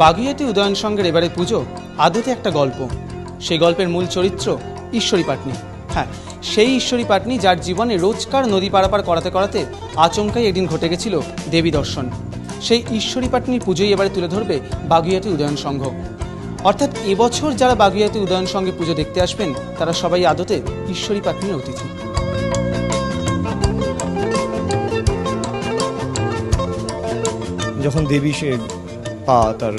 বাগুইআটি উদয়ন সংঘের এবারে পুজো আদতে একটা গল্প। সেই গল্পের মূল চরিত্র ঈশ্বরী পাটনি। হ্যাঁ, সেই ঈশ্বরী পাটনি যার জীবনে রোজকার নদী পারাপার করাতে করাতে আচমকাই একদিন ঘটে গেছিল দেবী দর্শন। সেই ঈশ্বরী পাটনির পুজোই এবারে তুলে ধরবে বাগুইআটি উদয়ন সংঘ। অর্থাৎ এবছর যারা বাগুইআটি উদয়ন সংঘে পুজো দেখতে আসবেন তারা সবাই আদতে ঈশ্বরী পাটনির অতিথি। যখন দেবী সে পা তার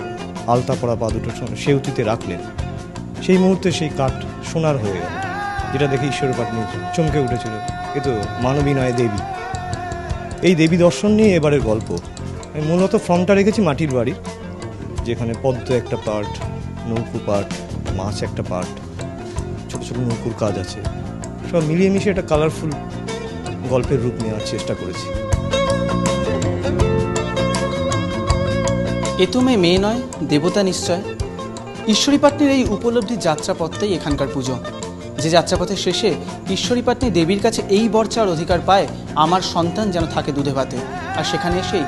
আলতা পরা পা দুটো সেউতিতে রাখলেন, সেই মুহূর্তে সেই কাঠ সোনার হয়ে গেল, যেটা দেখে ঈশ্বরী পাটনি চমকে উঠেছিল, এ তো মানবী নয় দেবী। এই দেবী দর্শন নিয়ে এবারের গল্প। আমি মূলত ফর্মটা রেখেছি মাটির বাড়ির, যেখানে পদ্ম একটা পার্ট, নৌকো পার্ট, মাছ একটা পার্ট, ছোটো ছোটো নৌকুর কাজ আছে, সব মিলিয়ে মিশিয়ে একটা কালারফুল গল্পের রূপ নেওয়ার চেষ্টা করেছি। এ তো মেয়ে নয়, দেবতা নিশ্চয়। ঈশ্বরী পাটনির এই উপলব্ধির যাত্রাপথটাই এখানকার পুজো। যে যাত্রাপথের শেষে ঈশ্বরী পাটনি দেবীর কাছে এই বর চাওয়ার অধিকার পায়, আমার সন্তান যেন থাকে দুধে ভাতে। আর সেখানে এসেই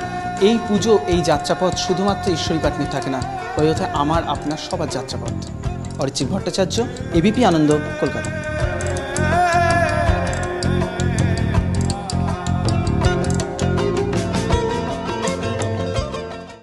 এই পুজো, এই যাত্রাপথ শুধুমাত্র ঈশ্বরী পাটনির থাকে না, হয়ে ওঠে আমার আপনার সবার যাত্রাপথ। অরিজিৎ ভট্টাচার্য, এবিপি আনন্দ, কলকাতা।